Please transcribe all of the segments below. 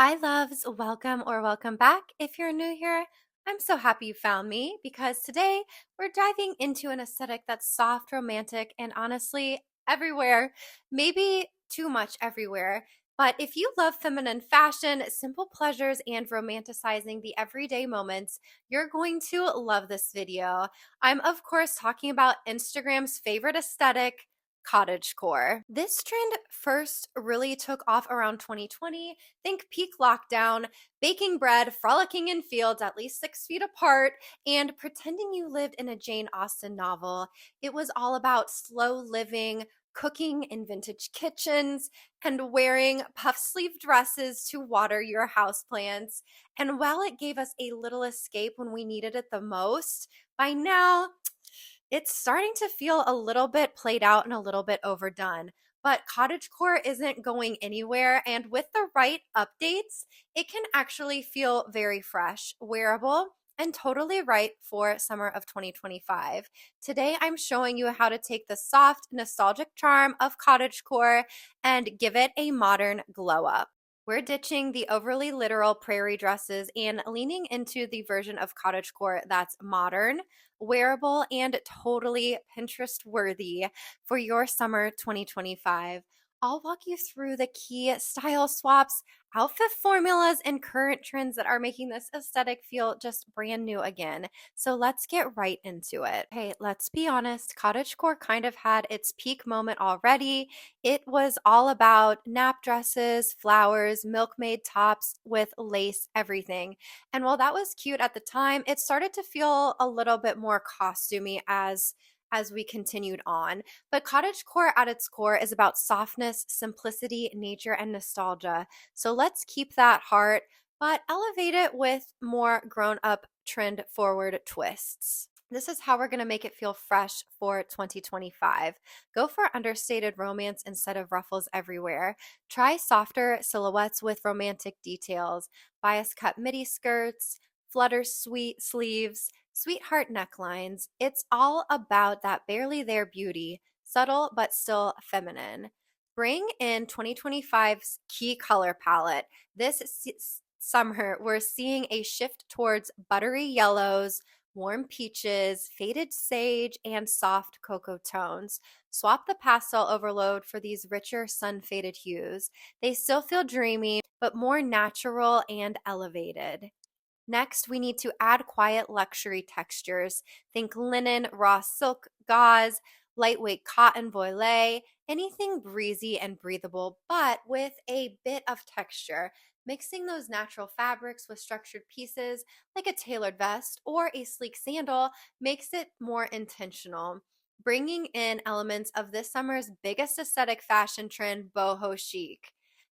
Hi, loves. Welcome or welcome back. If you're new here, I'm so happy you found me because today we're diving into an aesthetic that's soft, romantic, and honestly everywhere. Maybe too much everywhere. But if you love feminine fashion, simple pleasures, and romanticizing the everyday moments, you're going to love this video. I'm, of course, talking about Instagram's favorite aesthetic. Cottagecore. This trend first really took off around 2020. Think peak lockdown, baking bread, frolicking in fields at least 6 feet apart, and pretending you lived in a Jane Austen novel. It was all about slow living, cooking in vintage kitchens, and wearing puff sleeve dresses to water your houseplants. And while it gave us a little escape when we needed it the most, by now, it's starting to feel a little bit played out and a little bit overdone. But cottagecore isn't going anywhere, and with the right updates, it can actually feel very fresh, wearable, and totally right for summer of 2025. Today, I'm showing you how to take the soft, nostalgic charm of cottagecore and give it a modern glow up. We're ditching the overly literal prairie dresses and leaning into the version of cottagecore that's modern, wearable, and totally Pinterest worthy for your summer 2025. I'll walk you through the key style swaps, outfit formulas, and current trends that are making this aesthetic feel just brand new again. So let's get right into it. Hey, let's be honest, cottagecore kind of had its peak moment already. It was all about nap dresses, flowers, milkmaid tops with lace, everything. And while that was cute at the time, it started to feel a little bit more costumey as we continued on. But cottagecore at its core is about softness, simplicity, nature, and nostalgia. So let's keep that heart, but elevate it with more grown-up trend forward twists. This is how we're going to make it feel fresh for 2025. Go for understated romance instead of ruffles everywhere. Try softer silhouettes with romantic details, bias cut midi skirts, flutter sweet sleeves, sweetheart necklines. It's all about that barely there beauty, subtle but still feminine. Bring in 2025's key color palette. Summer, we're seeing a shift towards buttery yellows, warm peaches, faded sage, and soft cocoa tones. Swap the pastel overload for these richer sun faded hues. They still feel dreamy, but more natural and elevated. Next, we need to add quiet luxury textures. Think linen, raw silk, gauze, lightweight cotton voile, anything breezy and breathable, but with a bit of texture. Mixing those natural fabrics with structured pieces like a tailored vest or a sleek sandal makes it more intentional. Bringing in elements of this summer's biggest aesthetic fashion trend, boho chic.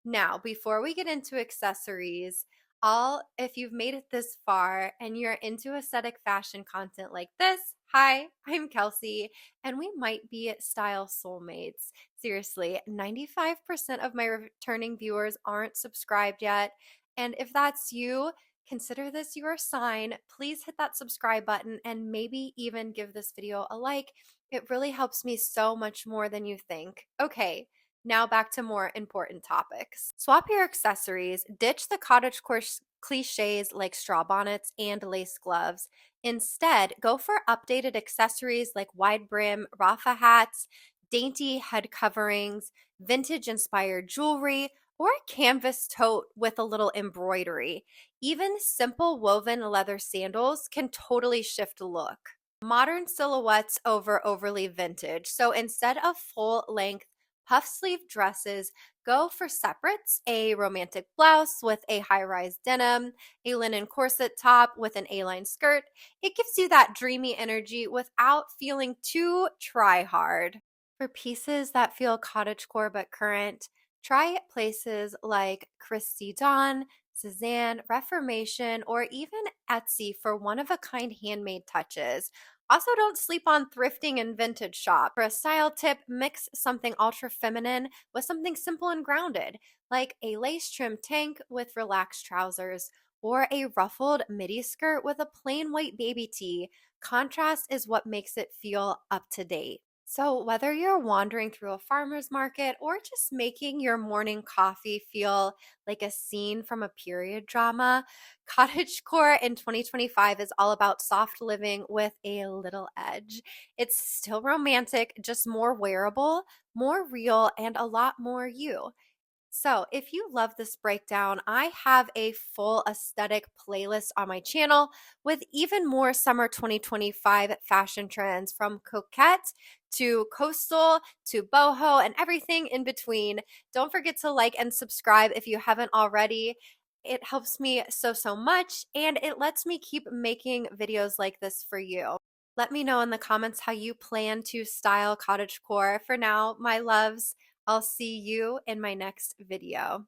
Now, before we get into accessories, all if you've made it this far and you're into aesthetic fashion content like this, hi, I'm Kelsey, and we might be style soulmates. Seriously, 95% of my returning viewers aren't subscribed yet. And if that's you, consider this your sign. Please hit that subscribe button and maybe even give this video a like. It really helps me so much more than you think. Okay, now back to more important topics. Swap your accessories, ditch the cottagecore cliches like straw bonnets and lace gloves. Instead, go for updated accessories like wide brim rafa hats, dainty head coverings, vintage inspired jewelry, or a canvas tote with a little embroidery. Even simple woven leather sandals can totally shift a look. Modern silhouettes over overly vintage. So instead of full length puff sleeve dresses, go for separates, a romantic blouse with a high rise denim, a linen corset top with an A-line skirt. It gives you that dreamy energy without feeling too try hard. For pieces that feel cottagecore but current, try places like Christy Dawn, Cezanne, Reformation, or even Etsy for one of a kind handmade touches. Also, don't sleep on thrifting and vintage shop. For a style tip, mix something ultra feminine with something simple and grounded, like a lace trim tank with relaxed trousers or a ruffled midi skirt with a plain white baby tee. Contrast is what makes it feel up to date. So, whether you're wandering through a farmer's market or just making your morning coffee feel like a scene from a period drama, Cottagecore in 2025 is all about soft living with a little edge. It's still romantic, just more wearable, more real, and a lot more you. So, if you love this breakdown, I have a full aesthetic playlist on my channel with even more summer 2025 fashion trends from coquette to coastal to boho and everything in between. Don't forget to like and subscribe if you haven't already. It helps me so much and it lets me keep making videos like this for you. Let me know in the comments how you plan to style cottagecore. For now, my loves, I'll see you in my next video.